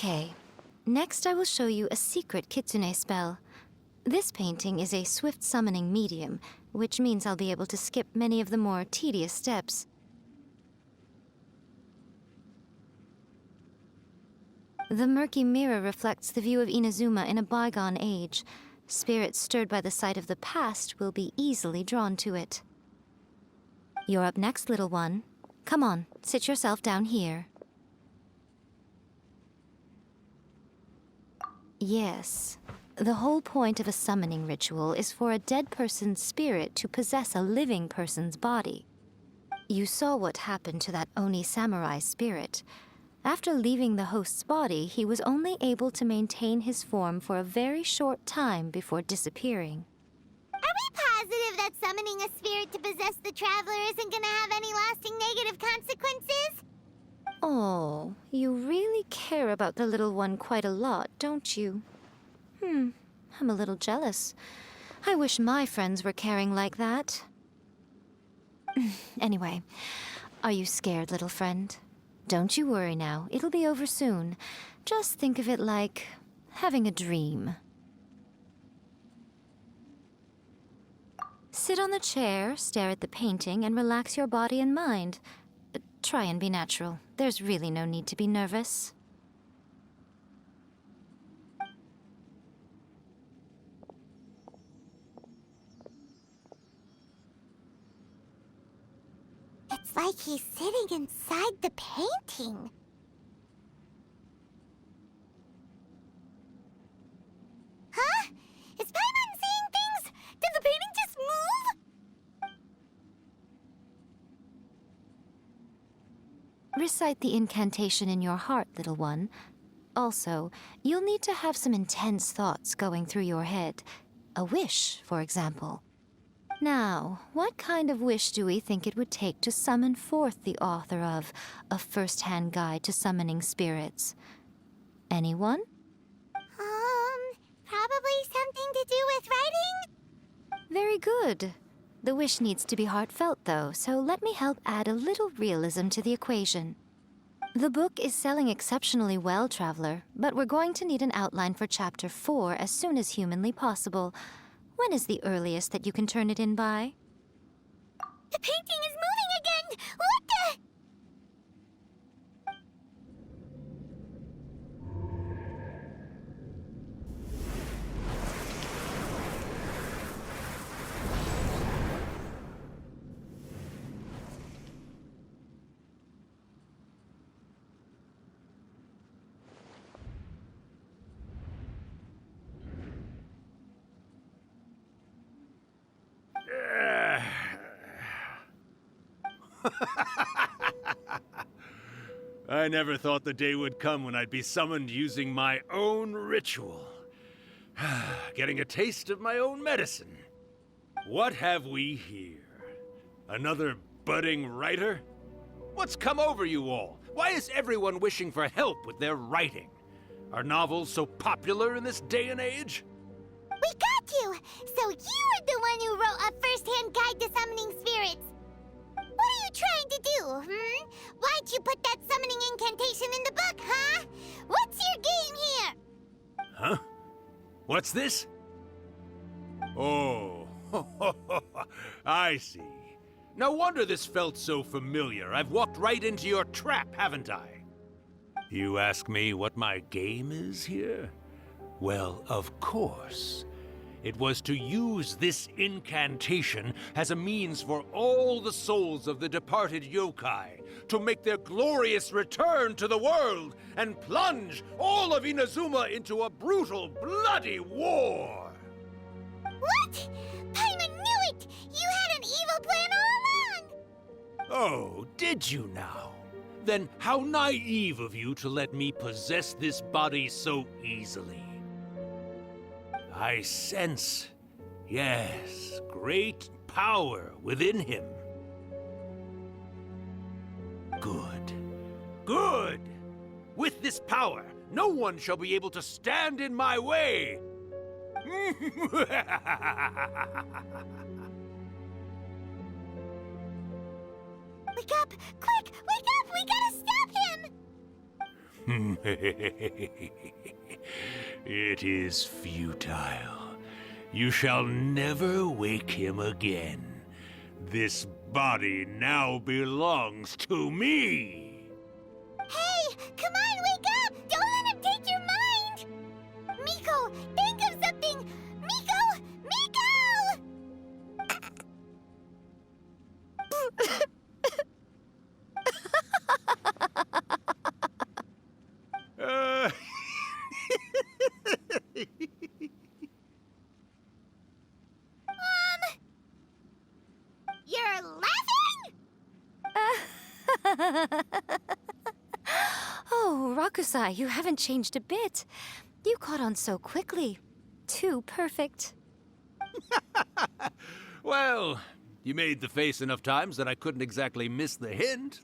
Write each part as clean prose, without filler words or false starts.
Okay. Next, I will show you a secret kitsune spell. This painting is a swift summoning medium, which means I'll be able to skip many of the more tedious steps. The murky mirror reflects the view of Inazuma in a bygone age. Spirits stirred by the sight of the past will be easily drawn to it. You're up next, little one. Come on, sit yourself down here. Yes. The whole point of a summoning ritual is for a dead person's spirit to possess a living person's body. You saw what happened to that Oni samurai spirit. After leaving the host's body, he was only able to maintain his form for a very short time before disappearing. Are we positive that summoning a spirit to possess the traveler isn't gonna have any lasting negative consequences? Oh, you really care about the little one quite a lot, don't you? I'm a little jealous. I wish my friends were caring like that. Anyway, are you scared, little friend? Don't you worry now, it'll be over soon. Just think of it like having a dream. Sit on the chair, stare at the painting, and relax your body and mind. Try and be natural. There's really no need to be nervous. It's like he's sitting inside the painting. Huh? Is Paimon seeing things? Did the painting just move? Recite the incantation in your heart, little one. Also, you'll need to have some intense thoughts going through your head. A wish, for example. Now, what kind of wish do we think it would take to summon forth the author of A First-Hand Guide to Summoning Spirits? Anyone? Probably something to do with writing? Very good. The wish needs to be heartfelt, though, so let me help add a little realism to the equation. The book is selling exceptionally well, Traveler, but we're going to need an outline for Chapter 4 as soon as humanly possible. When is the earliest that you can turn it in by? The painting is moving again! What the? I never thought the day would come when I'd be summoned using my own ritual. Getting a taste of my own medicine. What have we here? Another budding writer? What's come over you all? Why is everyone wishing for help with their writing? Are novels so popular in this day and age? We got you! So you were the one who wrote A First-Hand Guide to Summoning Spirits! What are you trying to do, Why'd you put that summoning incantation in the book, huh? What's your game here? Huh? What's this? Oh, I see. No wonder this felt so familiar. I've walked right into your trap, haven't I? You ask me what my game is here? Well, of course. It was to use this incantation as a means for all the souls of the departed yokai to make their glorious return to the world and plunge all of Inazuma into a brutal, bloody war! What? Paimon knew it! You had an evil plan all along! Oh, did you now? Then how naive of you to let me possess this body so easily. I sense, yes, great power within him. Good. Good! With this power, no one shall be able to stand in my way! Wake up! Quick! Wake up! We gotta stop him! It is futile. You shall never wake him again. This body now belongs to me. Hey, come on, wake up! Don't let him take your mind! Miko, think of something! Miko! Miko! Uh, You're laughing? Oh, Rakusai, you haven't changed a bit. You caught on so quickly. Too perfect. well, you made the face enough times that I couldn't exactly miss the hint.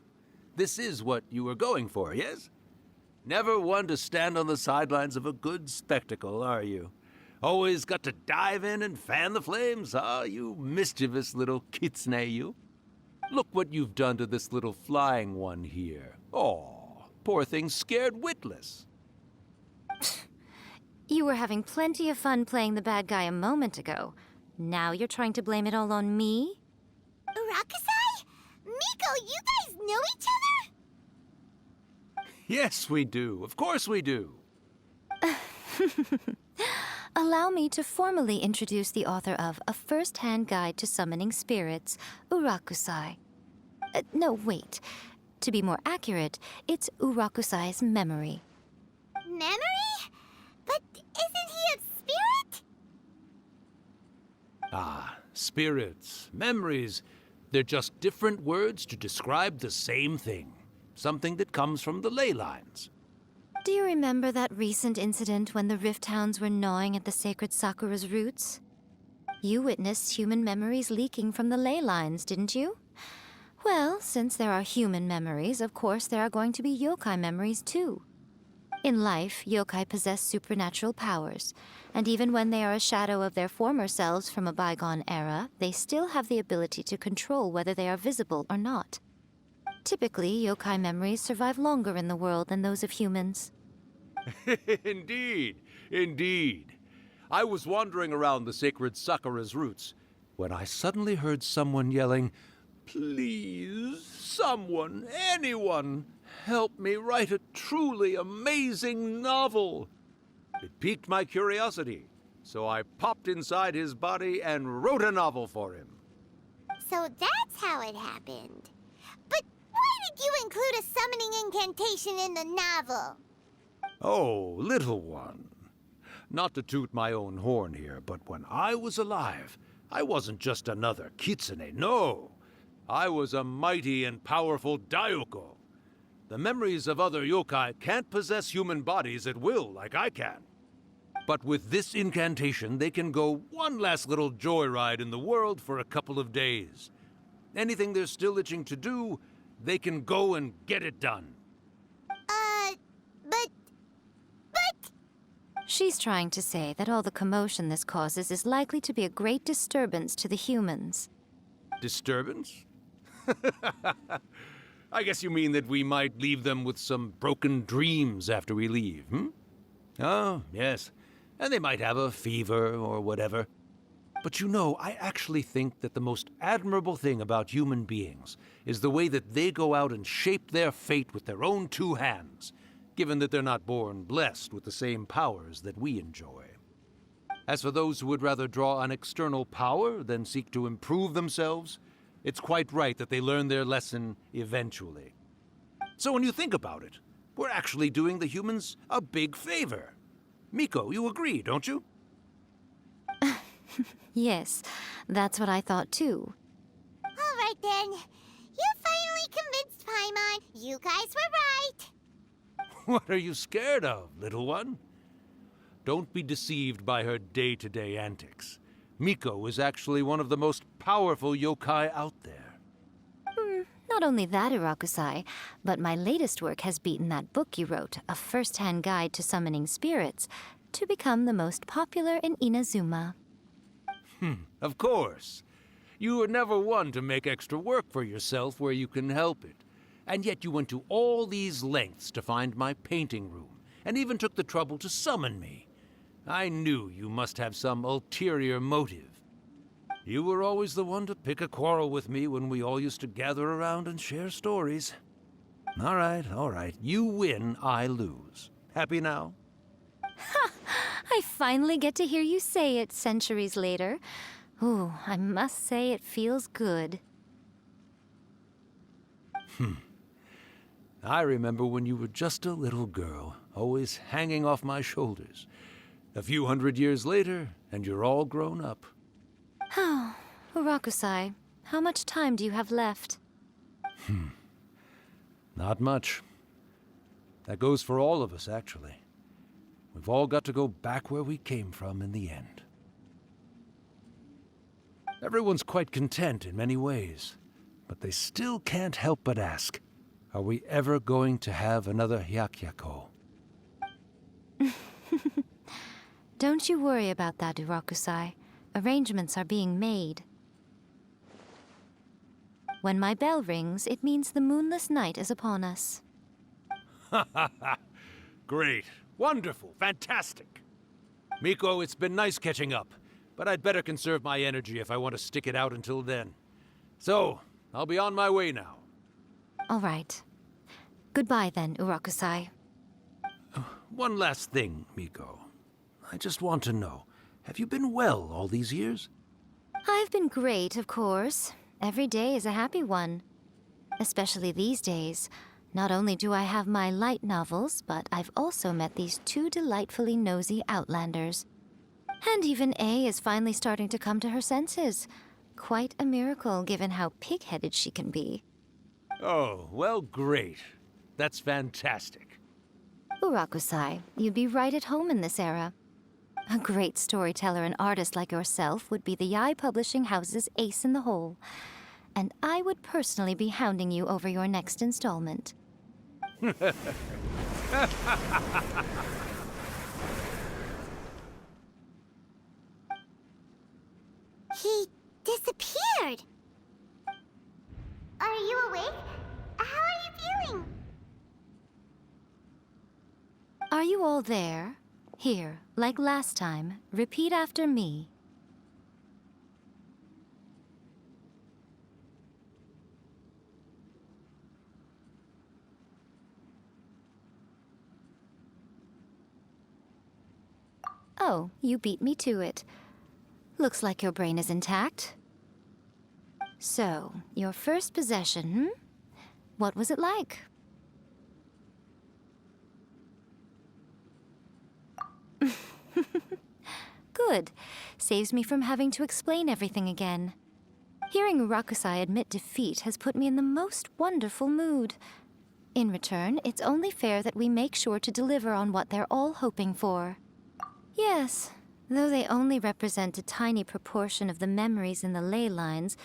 This is what you were going for, yes? Never one to stand on the sidelines of a good spectacle, are you? Always got to dive in and fan the flames, huh? You mischievous little kitsune, you. Look what you've done to this little flying one here. Oh, poor thing scared witless. You were having plenty of fun playing the bad guy a moment ago. Now you're trying to blame it all on me? Rakusai? Miko, you guys know each other? Yes, we do. Of course we do. Allow me to formally introduce the author of A First-Hand Guide to Summoning Spirits, Urakusai. No, wait. To be more accurate, it's Urakusai's memory. Memory? But isn't he a spirit? Ah, spirits, memories. They're just different words to describe the same thing. Something that comes from the ley lines. Do you remember that recent incident when the Rift Hounds were gnawing at the sacred Sakura's roots? You witnessed human memories leaking from the ley lines, didn't you? Well, since there are human memories, of course there are going to be yokai memories too. In life, yokai possess supernatural powers, and even when they are a shadow of their former selves from a bygone era, they still have the ability to control whether they are visible or not. Typically, yokai memories survive longer in the world than those of humans. Indeed, indeed. I was wandering around the sacred Sakura's roots when I suddenly heard someone yelling, "Please, someone, anyone, help me write a truly amazing novel." It piqued my curiosity, so I popped inside his body and wrote a novel for him. So that's how it happened. But why did you include a summoning incantation in the novel? Oh, little one. Not to toot my own horn here, but when I was alive, I wasn't just another kitsune, no. I was a mighty and powerful daioko. The memories of other yokai can't possess human bodies at will like I can. But with this incantation, they can go one last little joyride in the world for a couple of days. Anything they're still itching to do, they can go and get it done. But... She's trying to say that all the commotion this causes is likely to be a great disturbance to the humans. Disturbance? I guess you mean that we might leave them with some broken dreams after we leave, hmm? Oh, yes. And they might have a fever or whatever. But you know, I actually think that the most admirable thing about human beings is the way that they go out and shape their fate with their own two hands, given that they're not born blessed with the same powers that we enjoy. As for those who would rather draw on external power than seek to improve themselves, it's quite right that they learn their lesson eventually. So when you think about it, we're actually doing the humans a big favor. Miko, you agree, don't you? Yes, that's what I thought too. all right then. You finally convinced Paimon. You guys were right. What are you scared of, little one? Don't be deceived by her day-to-day antics. Miko is actually one of the most powerful yokai out there. Not only that, Irakusai, but my latest work has beaten that book you wrote, A First-Hand Guide to Summoning Spirits, to become the most popular in Inazuma. Of course. You were never one to make extra work for yourself where you can help it. And yet you went to all these lengths to find my painting room, and even took the trouble to summon me. I knew you must have some ulterior motive. You were always the one to pick a quarrel with me when we all used to gather around and share stories. All right. You win, I lose. Happy now? I finally get to hear you say it centuries later. Ooh, I must say it feels good. I remember when you were just a little girl, always hanging off my shoulders. A few hundred years later, and you're all grown up. Oh, Urakusai, how much time do you have left? Not much. That goes for all of us, actually. We've all got to go back where we came from in the end. Everyone's quite content in many ways, but they still can't help but ask, are we ever going to have another Hyakyako? Don't you worry about that, Urakusai. Arrangements are being made. When my bell rings, it means the moonless night is upon us. Great. Wonderful. Fantastic. MIKO, it's been nice catching up, but I'd better conserve my energy if I want to stick it out until then. So, I'll be on my way now. All right. Goodbye then, Urakusai. One last thing, MIKO. I just want to know, have you been well all these years? I've been great, of course. Every day is a happy one. Especially these days. Not only do I have my light novels, but I've also met these two delightfully nosy outlanders. And even A is finally starting to come to her senses. Quite a miracle, given how pig-headed she can be. Oh, well, great. That's fantastic. Urakusai, you'd be right at home in this era. A great storyteller and artist like yourself would be the YAE Publishing House's ace in the hole. And I would personally be hounding you over your next installment. He disappeared. Are you awake? How are you feeling? Are you all there? Here, like last time, repeat after me. Oh, you beat me to it. Looks like your brain is intact. So, your first possession, What was it like? Good. Saves me from having to explain everything again. Hearing Urakusai admit defeat has put me in the most wonderful mood. In return, it's only fair that we make sure to deliver on what they're all hoping for. Yes, though they only represent a tiny proportion of the memories in the ley lines,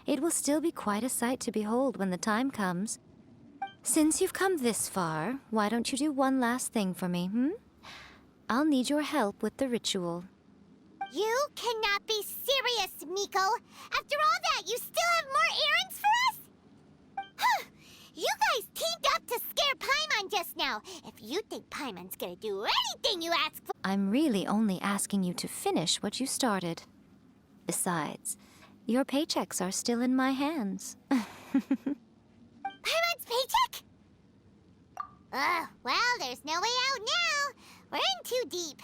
it will still be quite a sight to behold when the time comes. Since you've come this far, why don't you do one last thing for me, I'll need your help with the ritual. You cannot be serious, MIKO! After all that, you still have more errands for us? You guys teamed up to scare Paimon just now. If you think Paimon's gonna do anything you ask for... I'm really only asking you to finish what you started. Besides, your paychecks are still in my hands. Paimon's paycheck? Well, there's no way out now. We're in too deep.